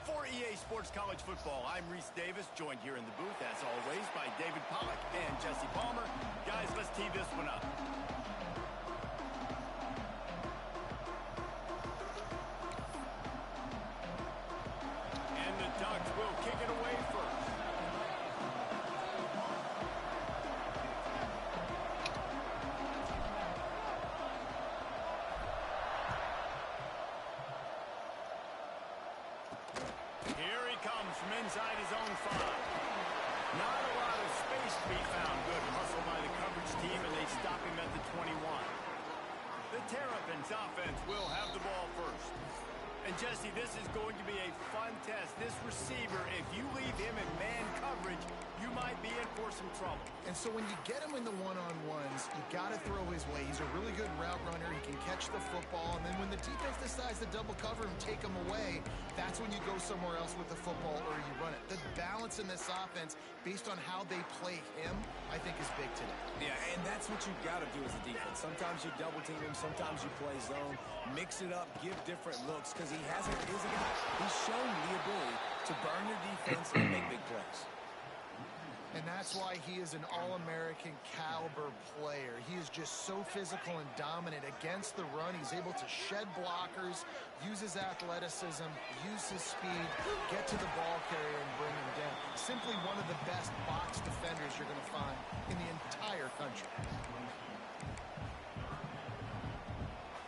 For EA Sports College Football, I'm Reese Davis, joined here in the booth, as always, by David Pollack and Jesse Palmer. Guys, let's tee this one up. And the Ducks will kick it away first. From inside his own 5. Not a lot of space to be found. Good hustle by the coverage team, and they stop him at the 21. The Terrapins offense will have the ball first. And Jesse, this is going to be a fun test. This receiver, if you leave him in man coverage, you might be in for some trouble. And so when you get him in the one-on-ones, you got to throw his way. He's a really good route runner. He can catch the football. And then when the defense decides to double cover him, take him away, that's when you go somewhere else with the football or you run it. The balance in this offense, based on how they play him, I think is big today. Yeah, and that's what you've got to do as a defense. Sometimes you double team him, sometimes you play zone, mix it up, give different looks, because he's shown the ability to burn your defense and make big plays. And that's why he is an all-American caliber player. He is just so physical and dominant against the run. He's able to shed blockers, use his athleticism, use his speed, get to the ball carrier and bring him down. Simply one of the best box defenders you're going to find in the entire country.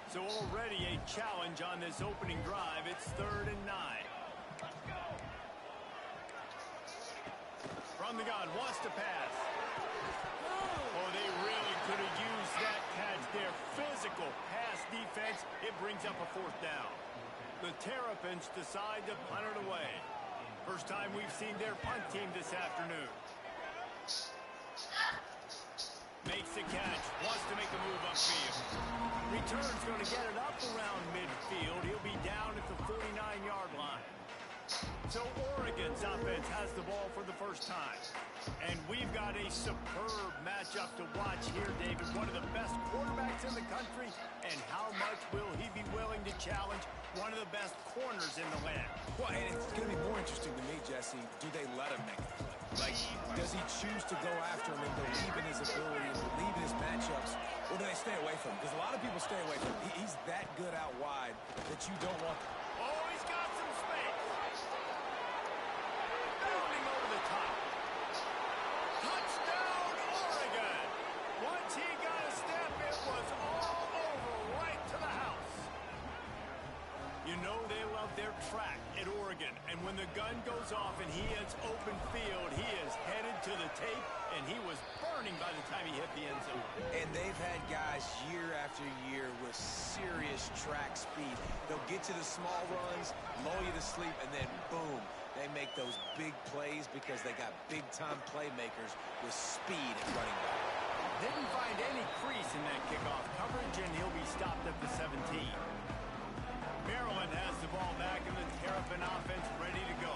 So already a challenge on this opening drive. It's 3rd and 9. From the gun, wants to pass. Oh, they really could have used that catch there. Physical pass defense. It brings up a 4th down. The Terrapins decide to punt it away. First time we've seen their punt team this afternoon. Makes the catch, wants to make a move upfield. Return's going to get it up around midfield. He'll be down at the 49-yard line. So Oregon's offense has the ball for the first time. And we've got a superb matchup to watch here, David. One of the best quarterbacks in the country. And how much will he be willing to challenge one of the best corners in the land? Well, and it's going to be more interesting to me, Jesse. Do they let him make the play? Like, does he choose to go after him and believe in his ability and believe in his matchups, or do they stay away from him? Because a lot of people stay away from him. He's that good out wide that you don't want. Oh, he's got some space. Bounding over the top. Touchdown, Oregon. Once he got a step, it was all over right to the house. You know they love their track at Oregon, and when the gun goes off and he hits open field, he is headed to the tape, and he was burning by the time he hit the end zone. And they've had guys year after year with serious track speed. They'll get to the small runs, lull you to sleep, and then boom, they make those big plays because they got big-time playmakers with speed at running back. Didn't find any crease in that kickoff coverage, and he'll be stopped at the 17. Maryland has the ball back, and the Terrapin offense ready to go.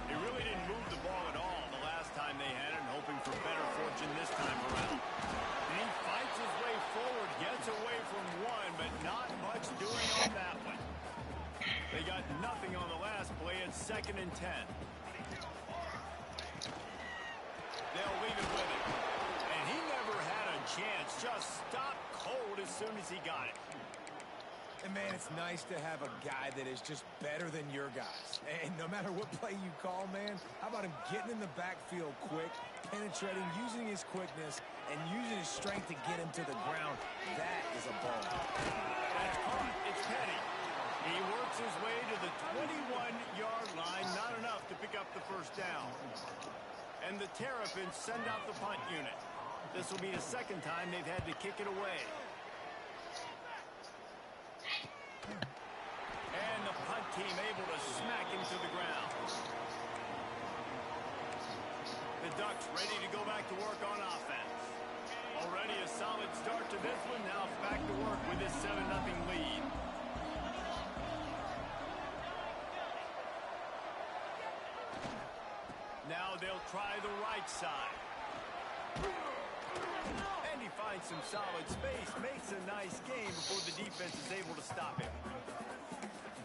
They really didn't move the ball at all the last time they had it, and hoping for better fortune this time around. And he fights his way forward, gets away from one, but not much doing on that one. They got nothing on the last play. It's 2nd and 10. They'll leave it with him. And he never had a chance. Just stopped cold as soon as he got it. And, man, it's nice to have a guy that is just better than your guys. And no matter what play you call, man, how about him getting in the backfield quick, penetrating, using his quickness, and using his strength to get him to the ground? That is a ball. That's caught. It's Petty. He works his way to the 21-yard line. Not enough to pick up the first down. And the Terrapins send out the punt unit. This will be the 2nd time they've had to kick it away. And the punt team able to smack him to the ground. The Ducks ready to go back to work on offense. Already a solid start to this one. Now back to work with this 7-0 lead. Now they'll try the right side. And he finds some solid space, makes a nice game before the defense is able to stop him.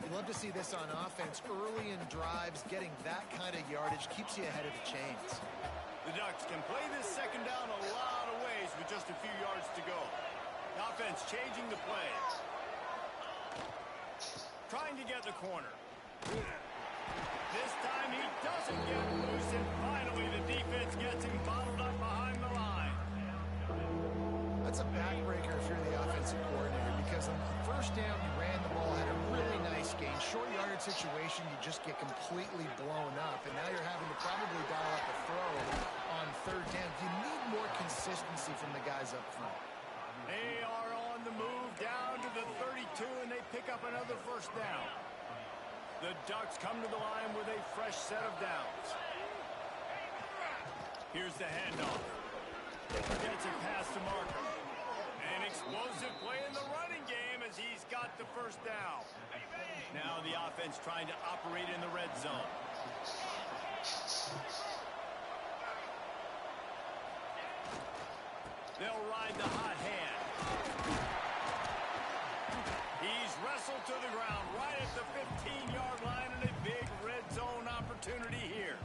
You love to see this on offense. Early in drives, getting that kind of yardage keeps you ahead of the chains. The Ducks can play this second down a lot of ways with just a few yards to go. The offense changing the play. Trying to get the corner. This time he doesn't get loose, and finally the defense gets him bottled up behind the line. That's a backbreaker if you're the offensive coordinator, because on the first down you ran the ball, had a really nice gain. Short yardage situation, you just get completely blown up, and now you're having to probably dial up a throw on third down. You need more consistency from the guys up front. They are on the move down to the 32, and they pick up another first down. The Ducks come to the line with a fresh set of downs. Here's the handoff. Gets it past to Markham. An explosive play in the running game as he's got the first down. Now the offense trying to operate in the red zone. They'll ride the hot hand. He's wrestled to the ground right at the 15-yard line, and a big red zone opportunity here.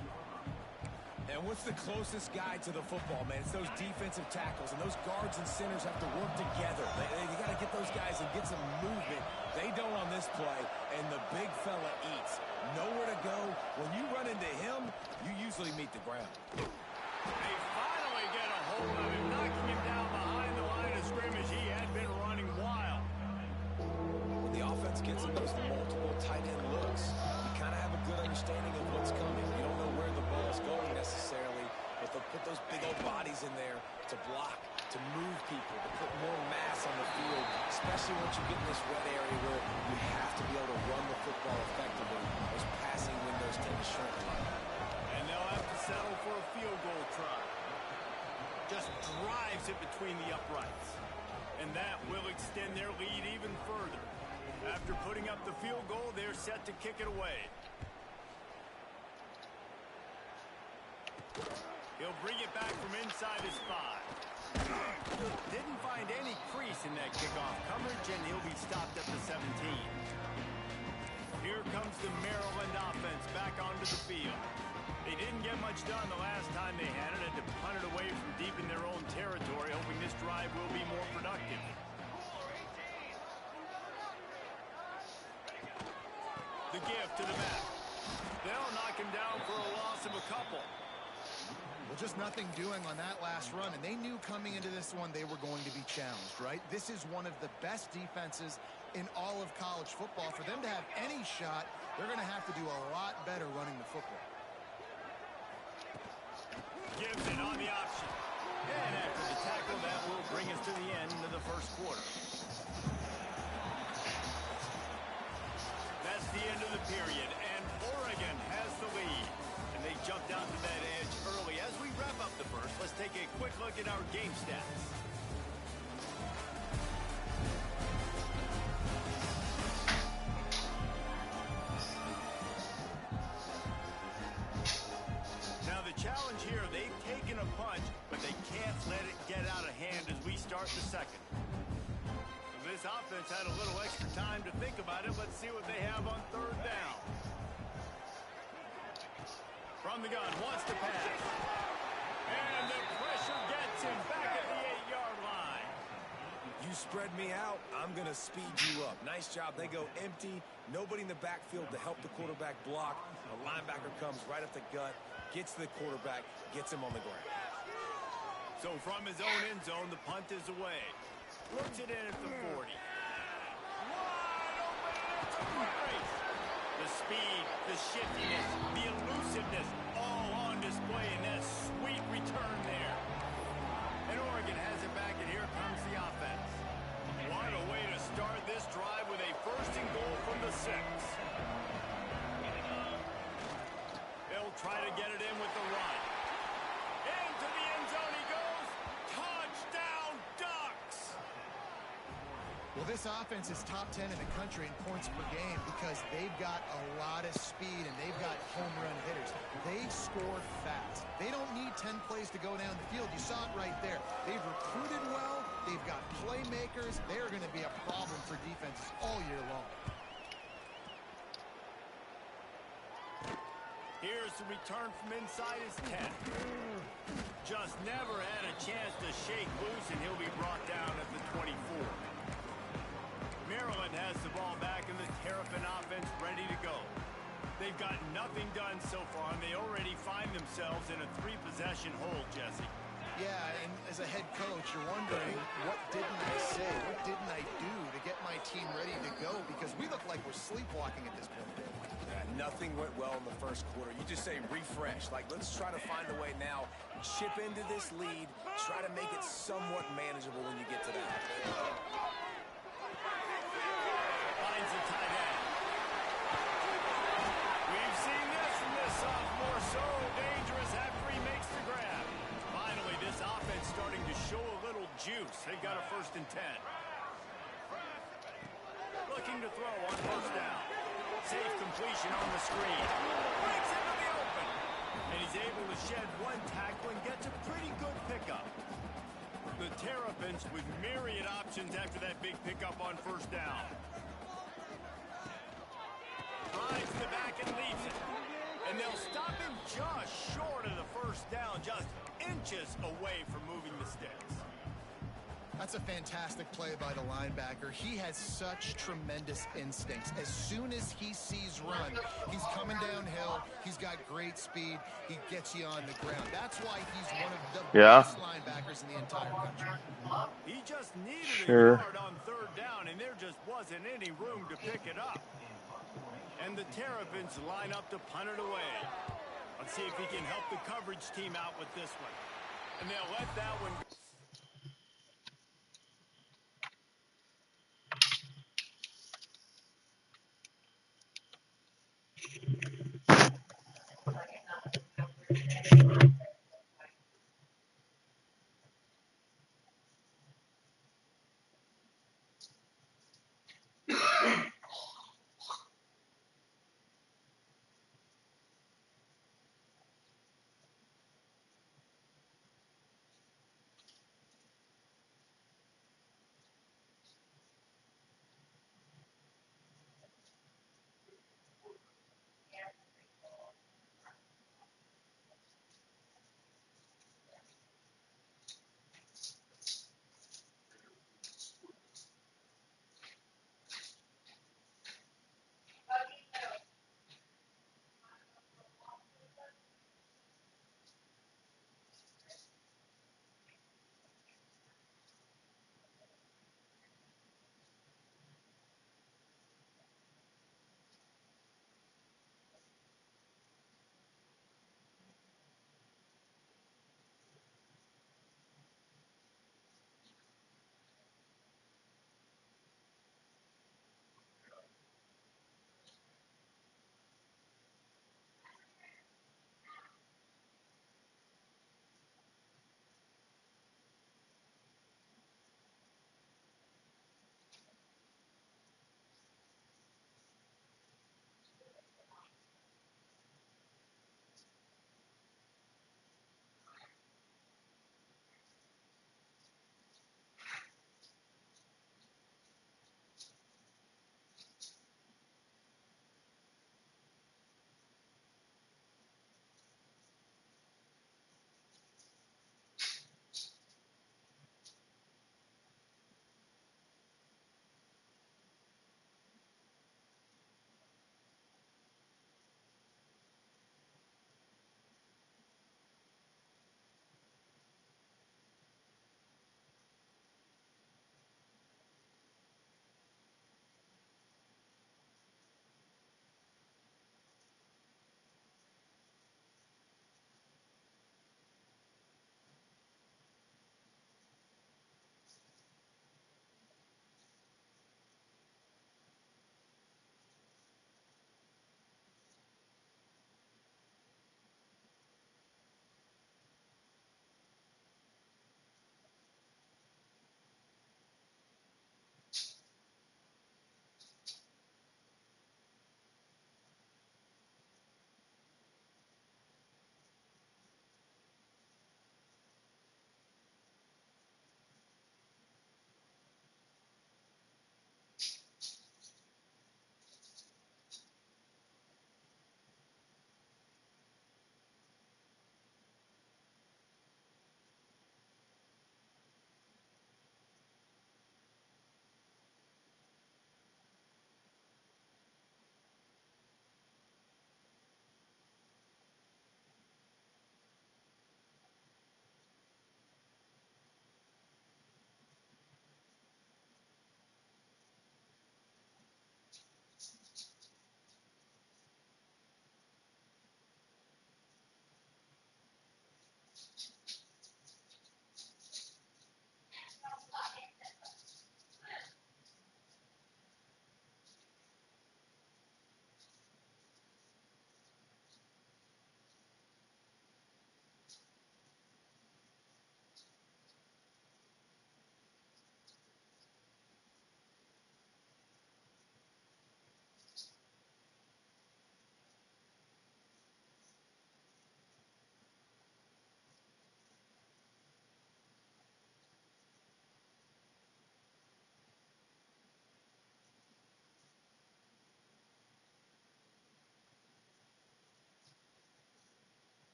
And what's the closest guy to the football, man? It's those defensive tackles, and those guards and centers have to work together. They got to get those guys and get some movement. They don't on this play, and the big fella eats. Nowhere to go. When you run into him, you usually meet the ground. They finally get a hold of him, knocking him down behind the line of scrimmage. He had been running wild. When the offense gets in those multiple tight end looks, you kind of have a good understanding of what's coming. You don't know where the ball's going necessarily, but they'll put those big old bodies in there to block, to move people, to put more mass on the field, especially once you get in this wet area where you have to be able to run the football effectively. Those passing windows tend to shrink a lot. And they'll have to settle for a field goal try. Just drives it between the uprights. And that will extend their lead even further. After putting up the field goal, they're set to kick it away. He'll bring it back from inside his 5. Didn't find any crease in that kickoff coverage, and he'll be stopped at the 17. Here comes the Maryland offense back onto the field. They didn't get much done the last time they had it, and to punt it away from deep in their own territory, hoping this drive will be more productive. The give to the back. They'll knock him down for a loss of a couple. Well, just nothing doing on that last run, and they knew coming into this one they were going to be challenged, right? This is one of the best defenses in all of college football. For them to have any shot, they're going to have to do a lot better running the football. Gives it on the option. And after the tackle, that will bring us to the end of the first quarter. That's the end of the period, and Oregon has the lead. And they jumped out to that edge early. As we wrap up the first, let's take a quick look at our game stats. Now the challenge here, they've taken a punch, but they can't let it get out of hand as we start the second. This offense had a little extra time to think about it. Let's see what they have on third down. From the gun, wants to pass. And the pressure gets him back at the 8-yard line. You spread me out, I'm going to speed you up. Nice job. They go empty. Nobody in the backfield to help the quarterback block. A linebacker comes right up the gut, gets the quarterback, gets him on the ground. So from his own end zone, the punt is away. Looks it in at the 40. Wide open, and it's a race. The speed, the shiftiness, the elusiveness, all on display in that sweet return there. And Oregon has it back, and here comes the offense. What a way to start this drive with a first and goal from the 6. They'll try to get it in with the run. Into the end zone he goes. Touchdown, Ducks! Well, this offense is top 10 in the country in points per game because they've got a lot of speed and they've got home run hitters. They score fast. They don't need 10 plays to go down the field. You saw it right there. They've recruited well. They've got playmakers. They're going to be a problem for defenses all year long. Here's the return from inside his 10. Just never had a chance to shake loose, and he'll be brought down at the 24. Maryland has the ball back, and the Terrapin offense ready to go. They've gotten nothing done so far, and they already find themselves in a 3-possession hole, Jesse. Yeah, and as a head coach, you're wondering, what didn't I say? What didn't I do to get my team ready to go? Because we look like we're sleepwalking at this point. Nothing went well in the first quarter. You just say refresh. Like, let's try to find a way now. Chip into this lead. Try to make it somewhat manageable when you get to that. Finds the tight end. We've seen this from this sophomore. So dangerous after he makes the grab. Finally, this offense starting to show a little juice. They've got a 1st and 10. Looking to throw on 1st down. Safe completion on the screen. Breaks into the open. And he's able to shed one tackle and gets a pretty good pickup. The Terrapins with myriad options after that big pickup on 1st down. Drives to the back and leaves it. And they'll stop him just short of the 1st down, just inches away from moving the sticks. That's a fantastic play by the linebacker. He has such tremendous instincts. As soon as he sees run, he's coming downhill. He's got great speed. He gets you on the ground. That's why he's one of the best linebackers in the entire country. He just needed a yard on 3rd down, and there just wasn't any room to pick it up. And the Terrapins line up to punt it away. Let's see if he can help the coverage team out with this one. And they'll let that one go.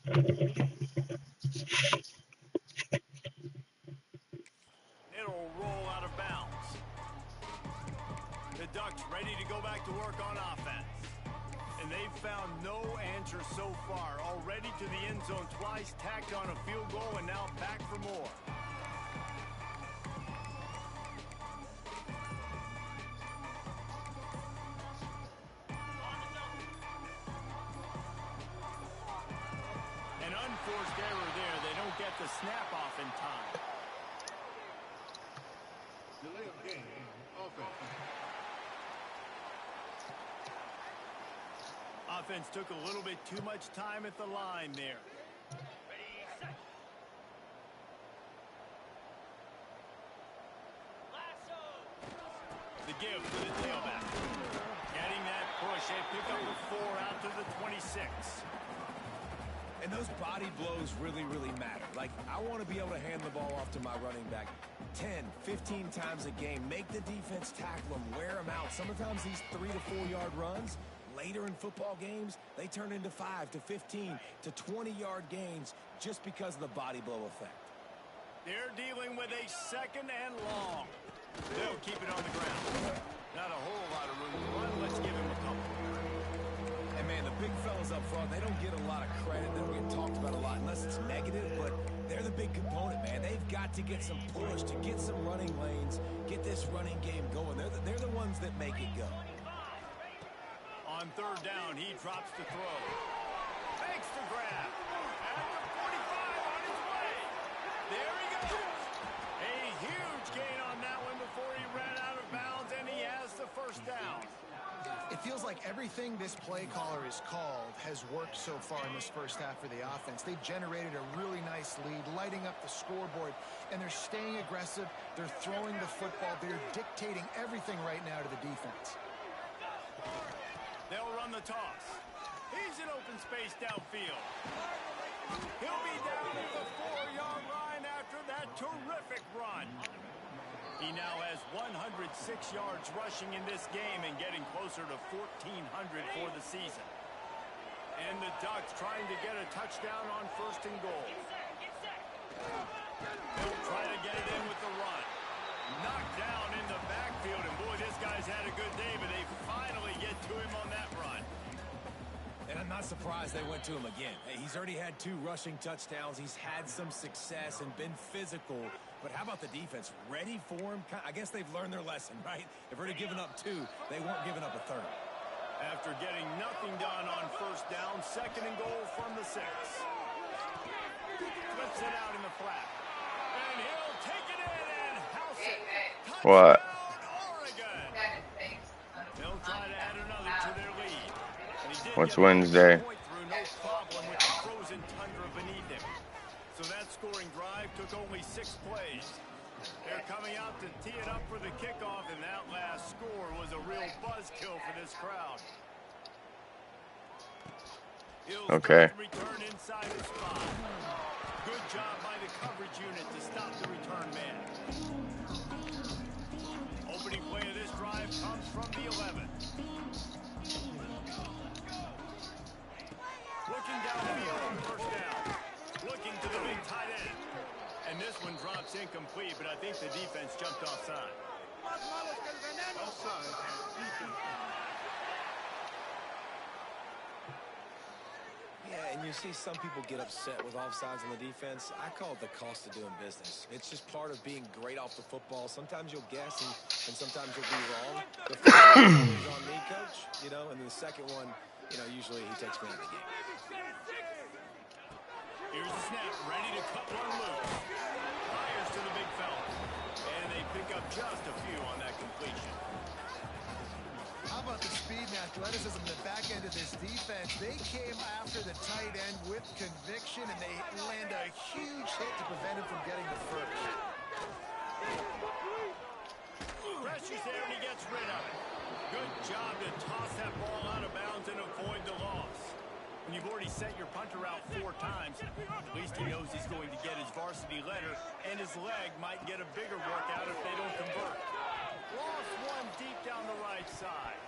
It'll roll out of bounds. The Ducks ready to go back to work on offense. And they've found no answer so far. Already to the end zone twice, tacked on a field goal, and now back for more. An unforced error there. They don't get the snap off in time. Delay of game. Offense. Offense took a little bit too much time at the line there. The give to the tailback. Getting that push. They pick up a 4 out to the 26. And those body blows really, really matter. Like, I want to be able to hand the ball off to my running back 10, 15 times a game. Make the defense tackle them, wear them out. Sometimes these 3 to 4 yard runs, later in football games, they turn into 5 to 15 to 20 yard gains just because of the body blow effect. They're dealing with a 2nd and long. They'll keep it on the ground. Not a whole lot of room to run. Let's give him a couple. And man, the big fellas up front, they don't get a lot of credit. They don't get talked about a lot unless it's negative, but they're the big component, man. They've got to get some push, to get some running lanes, get this running game going. They're the ones that make it go. On 3rd down, he drops the throw. Makes the grab. At the 45 on his way. There he goes. A huge gain on that one before he ran out of bounds, and he has the 1st down. It feels like everything this play caller has called has worked so far in this first half for the offense. They've generated a really nice lead, lighting up the scoreboard, and they're staying aggressive. They're throwing the football. They're dictating everything right now to the defense. They'll run the toss. He's in open space downfield. He'll be down at the 4-yard line after that terrific run. He now has 106 yards rushing in this game and getting closer to 1,400 for the season. And the Ducks trying to get a touchdown on 1st and goal. They'll try to get it in with the run. Knocked down in the backfield, and boy, this guy's had a good day, but they finally get to him on that run. And I'm not surprised they went to him again. Hey, he's already had 2 rushing touchdowns. He's had some success and been physical. But how about the defense? Ready for him? I guess they've learned their lesson, right? They've already given up 2. They weren't giving up a 3rd. After getting nothing done on 1st down, 2nd and goal from the 6. Flips it out in the flat. And he'll take it in and house it. What? Oregon. They'll try to add another to their lead. And he did What's get Wednesday? point through, no problem with the frozen tundra beneath him. So that scoring drive took only 6 plays. They're coming out to tee it up for the kickoff, and that last score was a real buzzkill for this crowd. Okay. Return inside the spot. Good job by the coverage unit to stop the return man. Opening play of this drive comes from the 11. Looking down the field on 1st down. Looking to the big tight end. And this one drops incomplete, but I think the defense jumped offside. Offside. Yeah, and you see some people get upset with offsides on the defense. I call it the cost of doing business. It's just part of being great off the football. Sometimes you'll guess, and sometimes you'll be wrong. The first one is on me, coach, and then the second one, usually he takes me out of the game. Here's the snap, ready to cut one loose. Fires to the big fella. And they pick up just a few on that completion. How about the speed and athleticism in the back end of this defense? They came after the tight end with conviction, and they land a huge hit to prevent him from getting the first. Pressure's there, and he gets rid of it. Good job to toss that ball out of bounds and avoid the loss. When you've already set your punter out 4 times, at least he knows he's going to get his varsity letter, and his leg might get a bigger workout if they don't convert. Lost one deep down the right side.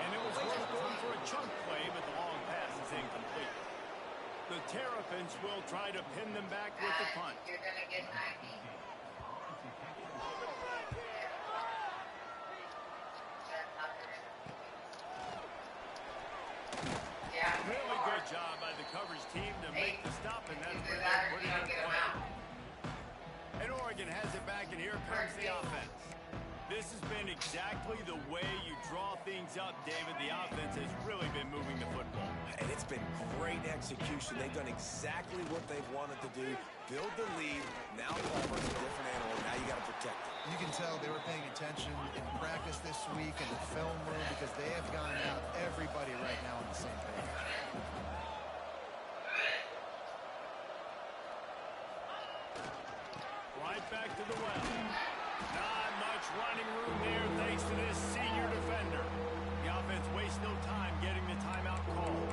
And it was worth going for a chunk play, but the long pass is incomplete. The Terrapins will try to pin them back with the punt. You're going to get 90. Really good job by the coverage team to make the stop, and that's where they're putting it in play. And Oregon has it back, and here comes the offense. This has been exactly the way you draw things up, David. The offense has really been moving the football. And it's been great execution. They've done exactly what they've wanted to do. Build the lead. Now Palmer's a different animal. Now you got to protect it. You can tell they were paying attention in practice this week in the film room because they have gone out everybody right now on the same page. Right back to the well. Not much running room there thanks to this senior defender. The offense wastes no time getting the timeout called.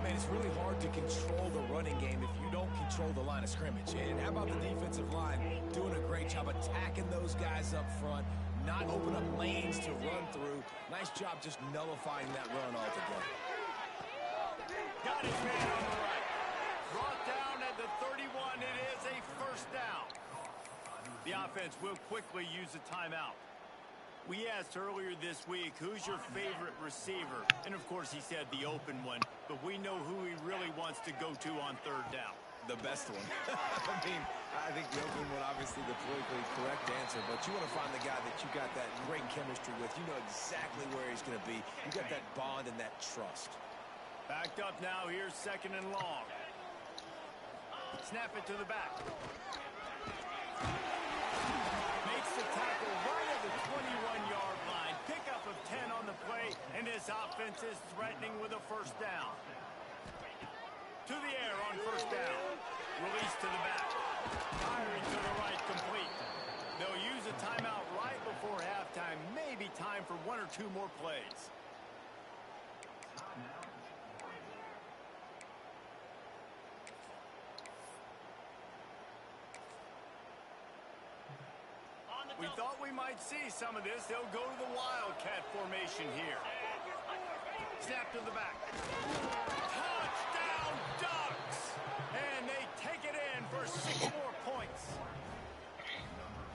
Man, it's really hard to control the running game if you don't control the line of scrimmage. And how about the defensive line doing a great job attacking those guys up front, not open up lanes to run through. Nice job just nullifying that run altogether. Got his man on the right. Brought down at the 31. It is a first down. The offense will quickly use a timeout. We asked earlier this week, who's your favorite receiver? And, of course, he said the open one. But we know who he really wants to go to on third down. The best one. I think the open one, obviously the politically correct answer, but you want to find the guy that you got that great chemistry with. You know exactly where he's going to be. You got that bond and that trust. Backed up now. Here's second and long. Snap it to the back. Makes the tackle right at the 21-yard line. Pickup of 10 on the play, and this offense is threatening with a first down. To the air on first down. Release to the back. Firing to the right, complete. They'll use a timeout right before halftime. Maybe time for one or two more plays. We thought we might see some of this. They'll go to the Wildcat formation here. Snap to the back. Touchdown Ducks! And they take it in for 6 more points.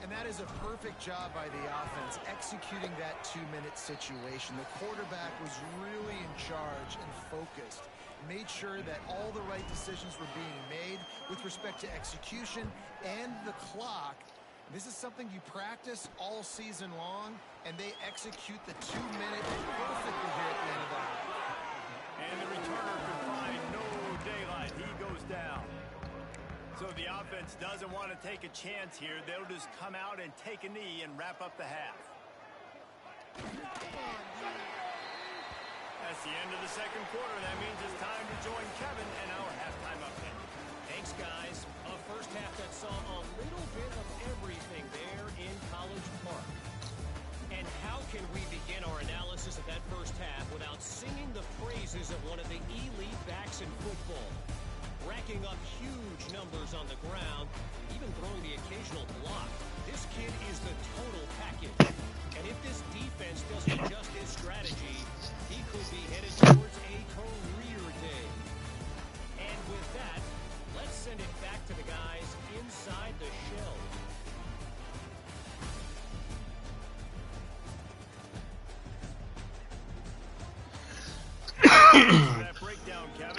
And that is a perfect job by the offense, executing that 2-minute situation. The quarterback was really in charge and focused. Made sure that all the right decisions were being made with respect to execution and the clock. This is something you practice all season long, and they execute the 2-minute perfectly here at the end of that. And the returner could find no daylight. He goes down. So the offense doesn't want to take a chance here. They'll just come out and take a knee and wrap up the half. That's the end of the second quarter. That means it's time to join Kevin and our halftime update. Thanks, guys. A first half that saw a little bit of everything there in College Park. And how can we begin our analysis of that first half without singing the praises of one of the elite backs in football? Racking up huge numbers on the ground, even throwing the occasional block. This kid is the total package. And if this defense doesn't adjust his strategy, he could be headed towards a career day. And with that, let's send it back to the guys inside the shell. That breakdown, Kevin.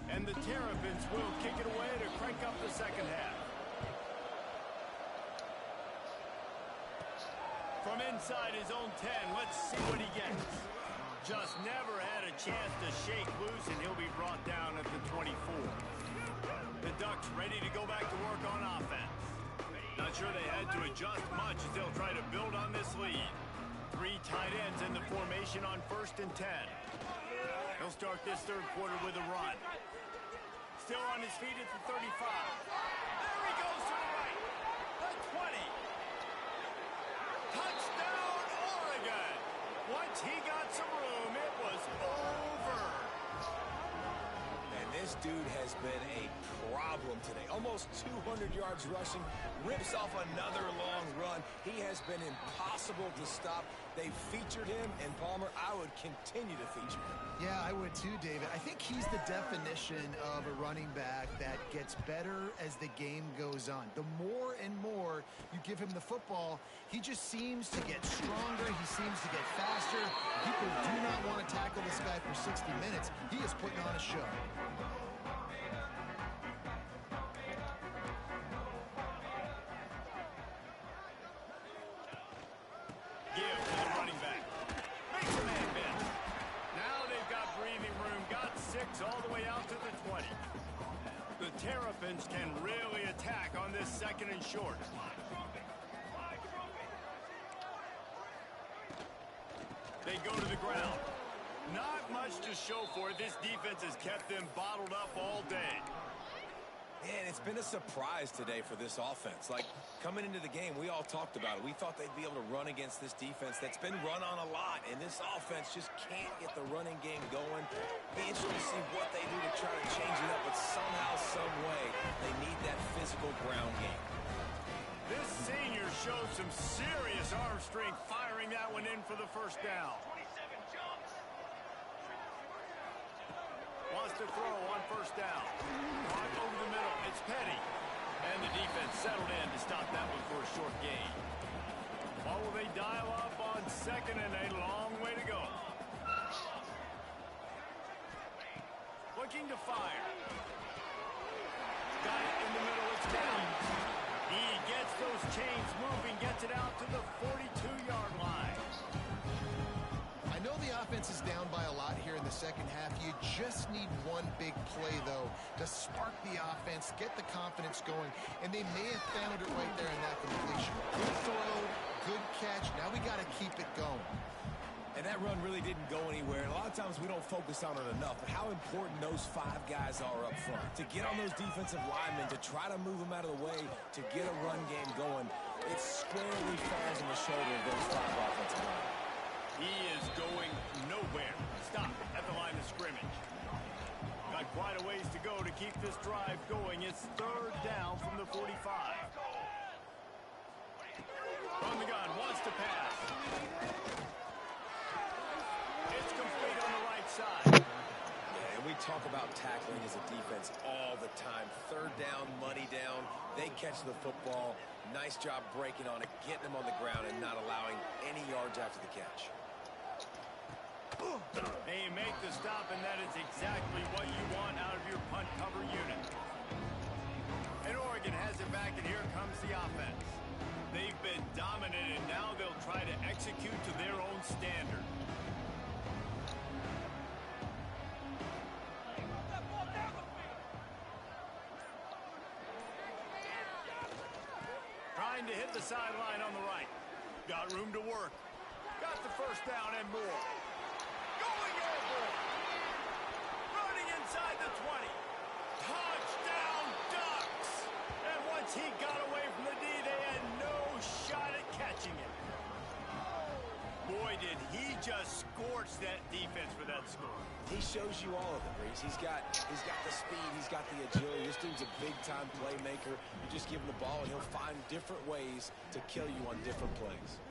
And the Terrapins will kick it away to crank up the second half. From inside his own 10, let's see what he gets. Just never had a chance to shake loose, and he'll be brought down at the 24. The Ducks ready to go back to work on offense. Not sure they had to adjust much as they'll try to build on this lead. 3 tight ends in the formation on 1st and 10. He'll start this third quarter with a run. Still on his feet at the 35. There he goes to the right. The 20. Touchdown, Oregon. Once he got some room, it was over. And this dude has been a problem today. Almost 200 yards rushing, rips off another long run. He has been impossible to stop. They featured him, and Palmer, I would continue to feature him. Yeah, I would too, David. I think he's the definition of a running back that gets better as the game goes on. The more and more you give him the football, he just seems to get stronger. He seems to get faster. People do not want to tackle this guy for 60 minutes. He is putting on a show. All the way out to the 20. The Terrapins can really attack on this second and short. They go to the ground. Not much to show for it. This defense has kept them bottled up all day. And it's been a surprise today for this offense. Like, coming into the game, we all talked about it. We thought they'd be able to run against this defense that's been run on a lot, and this offense just can't get the running game going. Be interesting to see what they do to try to change it up, but somehow, some way, they need that physical ground game. This senior showed some serious arm strength, firing that one in for the first down. Wants to throw on first down. Caught over the middle. It's Petty. And the defense settled in to stop that one for a short gain. What will they dial up on second and a long way to go? Looking to fire. Got it in the middle. It's down. He gets those chains moving, gets it out to the 42-yard line. I know the offense is down by a lot here in the second half. You just need one big play, though, to spark the offense, get the confidence going, and they may have found it right there in that completion. Good throw, good catch. Now we got to keep it going. And that run really didn't go anywhere. And a lot of times we don't focus on it enough, but how important those 5 guys are up front. To get on those defensive linemen, to try to move them out of the way, to get a run game going, it squarely falls on the shoulder of those 5 offensive linemen. He is going nowhere. Stop at the line of scrimmage. Got quite a ways to go to keep this drive going. It's third down from the 45. From the gun, wants to pass. It's complete on the right side. Yeah, and we talk about tackling as a defense all the time. Third down, money down. They catch the football. Nice job breaking on it, getting them on the ground, and not allowing any yards after the catch. They make the stop, and that is exactly what you want out of your punt cover unit. And Oregon has it back, and here comes the offense. They've been dominant, and now they'll try to execute to their own standard. Trying to hit the sideline on the right. Got room to work. Got the first down and more. Going over. Running inside the 20. Touchdown Ducks. And once he got away from the D, they had no shot at catching it. Boy, did he just scorch that defense for that score. He shows you all of it, Reese. He's got the speed, he's got the agility. This dude's a big-time playmaker. You just give him the ball, and he'll find different ways to kill you on different plays.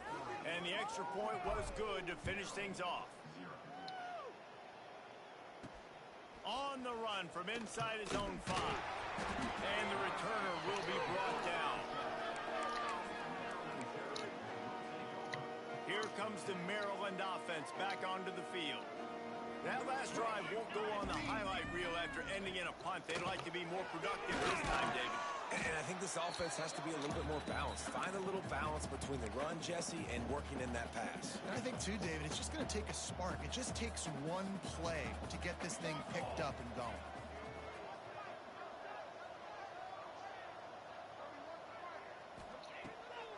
And the extra point was good to finish things off. On the run from inside his own 5. And the returner will be brought down. Here comes the Maryland offense back onto the field. That last drive won't go on the highlight reel after ending in a punt. They'd like to be more productive this time, David. And I think this offense has to be a little bit more balanced. Find a little balance between the run, Jesse, and working in that pass. And I think, too, David, it's just going to take a spark. It just takes one play to get this thing picked up and going.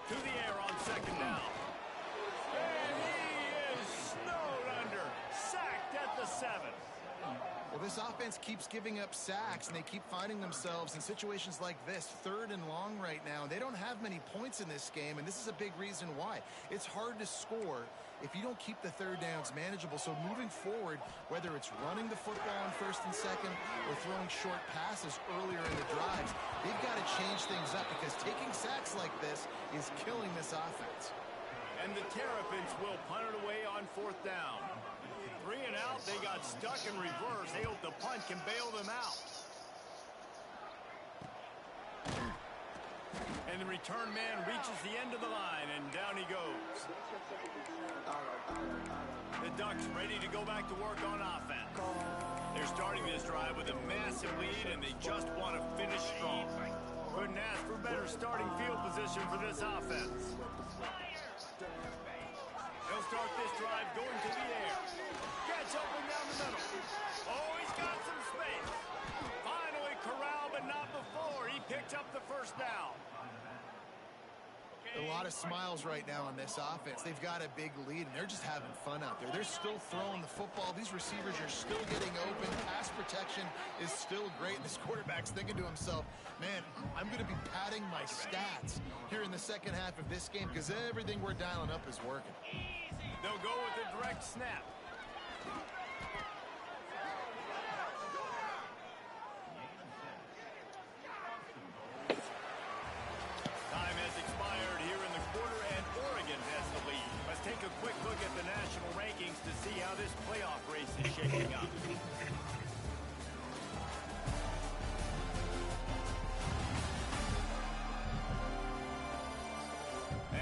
To the air on second down. And he is snowed under. Sacked at the 7. Well, this offense keeps giving up sacks, and they keep finding themselves in situations like this, 3rd and long right now. They don't have many points in this game, and this is a big reason why. It's hard to score if you don't keep the 3rd downs manageable. So moving forward, whether it's running the football on 1st and 2nd or throwing short passes earlier in the drives, they've got to change things up because taking sacks like this is killing this offense. And the Terrapins will punt it away on 4th down. 3 and out, they got stuck in reverse. They hope the punt can bail them out. And the return man reaches the end of the line, and down he goes. The Ducks ready to go back to work on offense. They're starting this drive with a massive lead, and they just want to finish strong. Couldn't ask for better starting field position for this offense. They'll start this drive going to the air. Gets open down the middle. Oh, he's got some space. Finally corralled, but not before. He picked up the 1st down. A lot of smiles right now on this offense. They've got a big lead, and they're just having fun out there. They're still throwing the football. These receivers are still getting open. Pass protection is still great. And this quarterback's thinking to himself, man, I'm going to be padding my stats here in the second half of this game because everything we're dialing up is working. They'll go with a direct snap. Time has expired here in the quarter, and Oregon has the lead. Let's take a quick look at the national rankings to see how this playoff race is shaping up.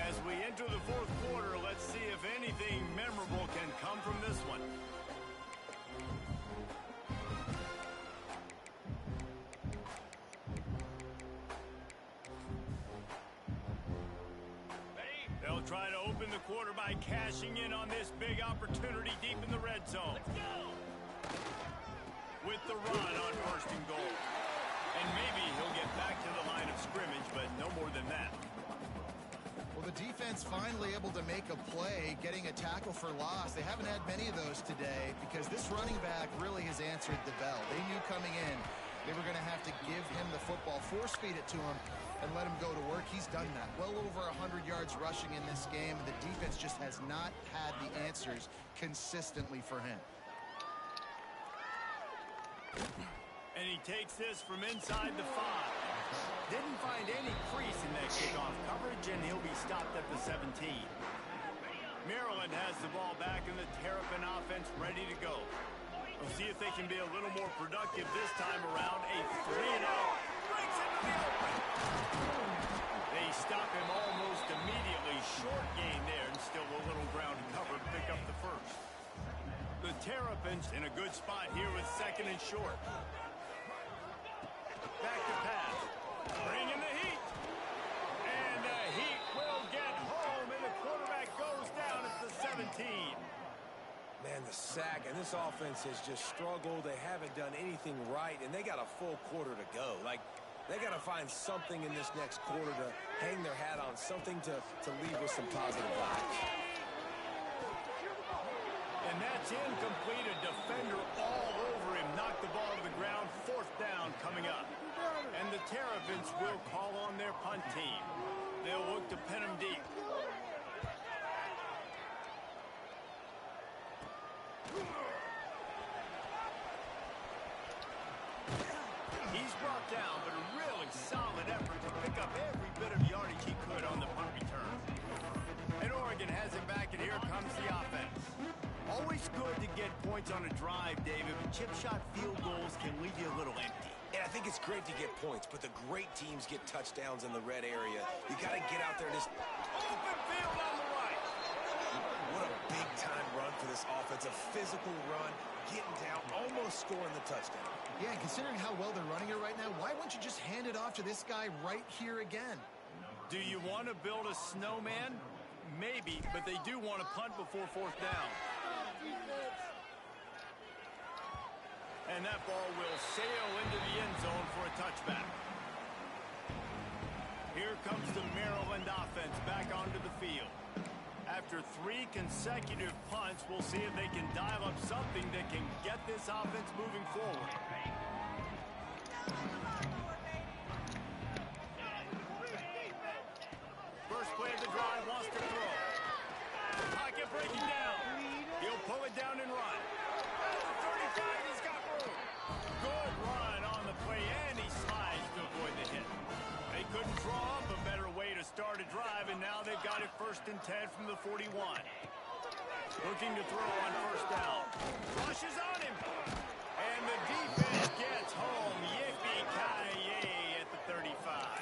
As we enter the 4th quarter, let's see if anything memorable can come from this one. They'll try to open the quarter by cashing in on this big opportunity deep in the red zone. Let's go! With the run on 1st and goal. And maybe he'll get back to the line of scrimmage, but no more than that. Well, the defense finally able to make a play, getting a tackle for loss. They haven't had many of those today because this running back really has answered the bell. They knew coming in they were going to have to give him the football, force-feed it to him, and let him go to work. He's done that. Well over 100 yards rushing in this game, and the defense just has not had the answers consistently for him. And he takes this from inside the 5. Didn't find any crease in that kickoff coverage, and he'll be stopped at the 17. Maryland has the ball back, and the Terrapin offense ready to go. We'll see if they can be a little more productive this time around. A 3-and-out. Breaks into the open. They stop him almost immediately. Short gain there, and still a little ground covered. Pick up the 1st. The Terrapins in a good spot here with 2nd and short. Back to pass. Bringing the heat. And the Heat will get home, and the quarterback goes down at the 17. Man, the sack, and this offense has just struggled. They haven't done anything right, and they got a full quarter to go. Like, they got to find something in this next quarter to hang their hat on, something to leave with some positive vibes. And that's incomplete. A defender all over him. Knocked the ball to the ground. 4th down coming up. And the Terrapins will call on their punt team. They'll look to pin him deep. He's brought down, but a really solid effort to pick up every bit of yardage he could on the punt return. And Oregon has it back, and here comes the offense. Always good to get points on a drive, David, but chip shot field goals can leave you a little empty. And I think it's great to get points, but the great teams get touchdowns in the red area. You got to get out there and just... Open field on the right. What a big-time run for this offense. A physical run, getting down, almost scoring the touchdown. Yeah, and considering how well they're running it right now, why wouldn't you just hand it off to this guy right here again? Do you want to build a snowman? Maybe, but they do want to punt before 4th down. And that ball will sail into the end zone for a touchback. Here comes the Maryland offense back onto the field. After 3 consecutive punts, we'll see if they can dial up something that can get this offense moving forward. First play of the drive wants to throw. Pocket breaking down. He'll pull it down and run. At the 35, he's got room. Good run on the play, and he slides to avoid the hit. They couldn't draw up a better way to start a drive, and now they've got it 1st and 10 from the 41. Looking to throw on 1st down. Rushes on him. And the defense gets home. Yippee-ki-yay at the 35.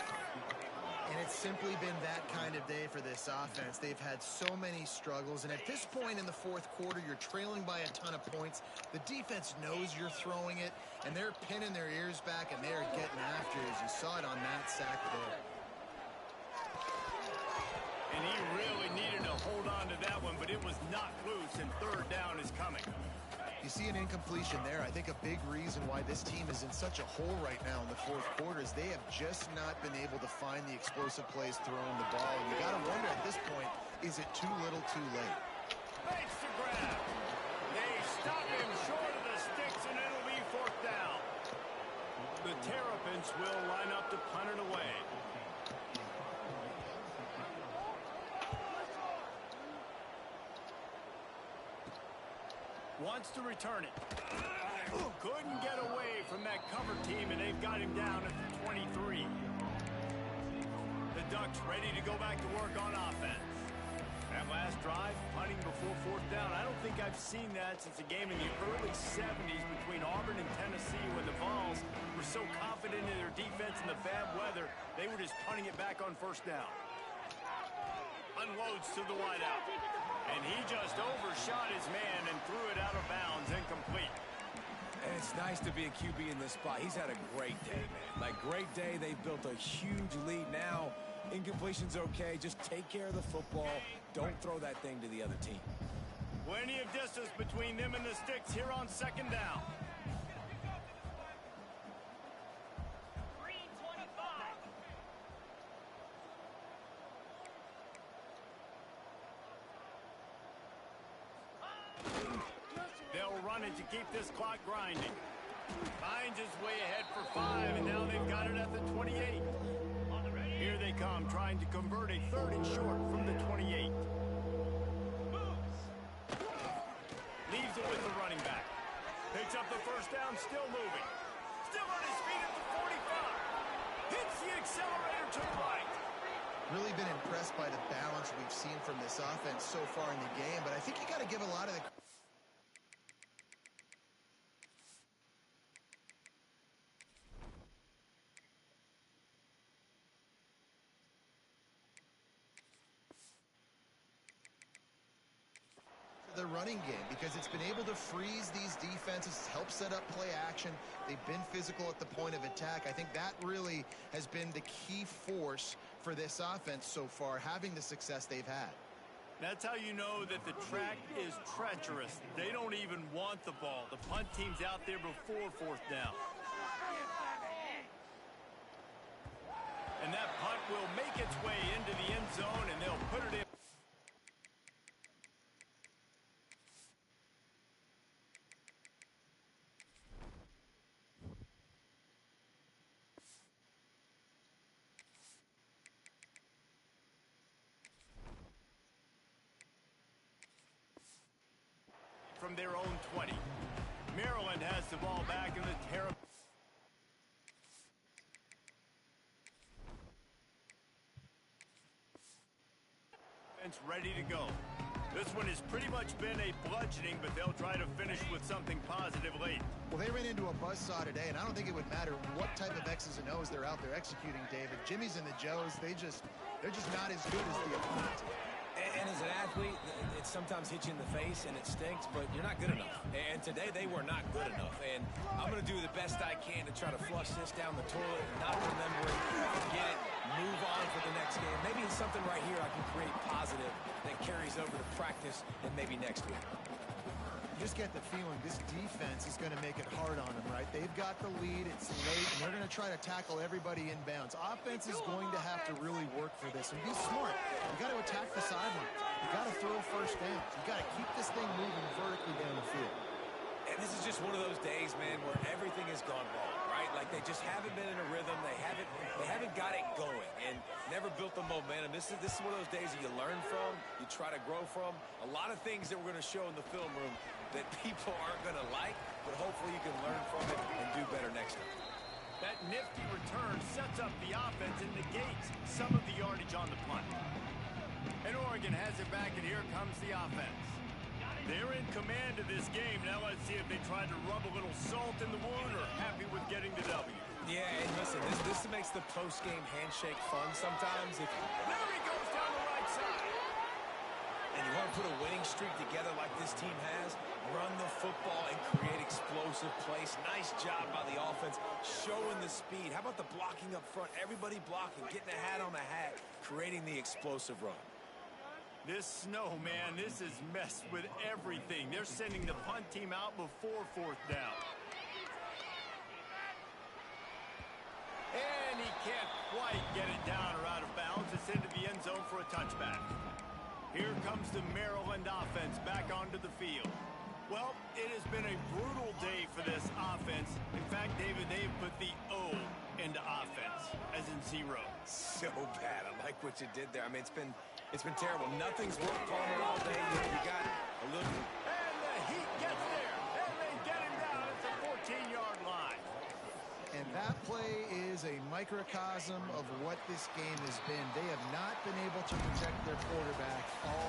And it's simply been that kind of day for this offense. They've had so many struggles, and at this point in the 4th quarter, you're trailing by a ton of points. The defense knows you're throwing it, and they're pinning their ears back, and they're getting after it, as you saw it on that sack there. And he really needed to hold on to that one, but it was knocked loose, and 3rd down is coming. You see an incompletion there. I think a big reason why this team is in such a hole right now in the 4th quarter is they have just not been able to find the explosive plays throwing the ball. And you got to wonder at this point, is it too little too late? Makes the grab. They stop him short of the sticks, and it'll be 4th down. The Terrapins will line up to punt it away. Wants to return it. Couldn't get away from that cover team, and they've got him down at the 23. The Ducks ready to go back to work on offense. That last drive, punting before 4th down. I don't think I've seen that since a game in the early 70s between Auburn and Tennessee when the Vols were so confident in their defense in the bad weather, they were just punting it back on 1st down. Unloads to the wideout. And he just overshot his man and threw it out of bounds, incomplete. And it's nice to be a QB in this spot. He's had a great day, man. Like, great day. They've built a huge lead now. Incompletion's okay. Just take care of the football. Don't throw that thing to the other team. Plenty of distance between them and the sticks here on 2nd down. To keep this clock grinding. Finds his way ahead for 5, and now they've got it at the 28. Here they come, trying to convert a 3rd and short from the 28. Leaves it with the running back. Picks up the 1st down, still moving. Still on his feet at the 45. Hits the accelerator to the right. Really been impressed by the balance we've seen from this offense so far in the game, but I think you got to give a lot of the the running game, because it's been able to freeze these defenses, help set up play action. They've been physical at the point of attack. I think that really has been the key force for this offense so far, having the success they've had. That's how you know that the track is treacherous. They don't even want the ball. The punt team's out there before 4th down. And that punt will make its way into the end zone, and they'll put it in. From their own 20. Maryland has the ball back in the Terrapins. Ready to go. This one has pretty much been a bludgeoning, but they'll try to finish with something positive late. Well, they ran into a buzzsaw today, and I don't think it would matter what type of X's and O's they're out there executing, David. Jimmy's and the Joes, they're just not as good as the opponent. And as an athlete, it sometimes hits you in the face and it stinks, but you're not good enough. And today they were not good enough. And I'm going to do the best I can to try to flush this down the toilet and not remember it, forget it, move on for the next game. Maybe it's something right here I can create positive that carries over to practice and maybe next week. You just get the feeling this defense is going to make it hard on them, right? They've got the lead, it's late, and they're going to try to tackle everybody inbounds. Offense is going to have to really work for this and be smart. You got to attack the sidelines. You got to throw first down. You got to keep this thing moving vertically down the field. And this is just one of those days, man, where everything has gone wrong, right? Like they just haven't been in a rhythm. They haven't got it going and never built the momentum. This is one of those days that you learn from, you try to grow from. A lot of things that we're going to show in the film room that people aren't going to like, but hopefully you can learn from it and do better next time. That nifty return sets up the offense and negates some of the yardage on the punt. And Oregon has it back, and here comes the offense. They're in command of this game. Now let's see if they try to rub a little salt in the wound or happy with getting the W. Yeah, and listen, this makes the post-game handshake fun sometimes. There he goes down the right side. And you want to put a winning streak together like this team has, run the football and create explosive plays. Nice job by the offense, showing the speed. How about the blocking up front? Everybody blocking, getting a hat on the hat, creating the explosive run. This snow, man, this has messed with everything. They're sending the punt team out before fourth down. And he can't quite get it down or out of bounds. It's into the end zone for a touchback. Here comes the Maryland offense back onto the field. Well, it has been a brutal day for this offense. In fact, David, they've put the O into offense, as in 0. So bad. I like what you did there. I mean, it's been terrible. Nothing's worked Palmer all day. You got a little. And the Heat gets there, and they get him down at the 14-yard line. And that play is a microcosm of what this game has been. They have not been able to protect their quarterback all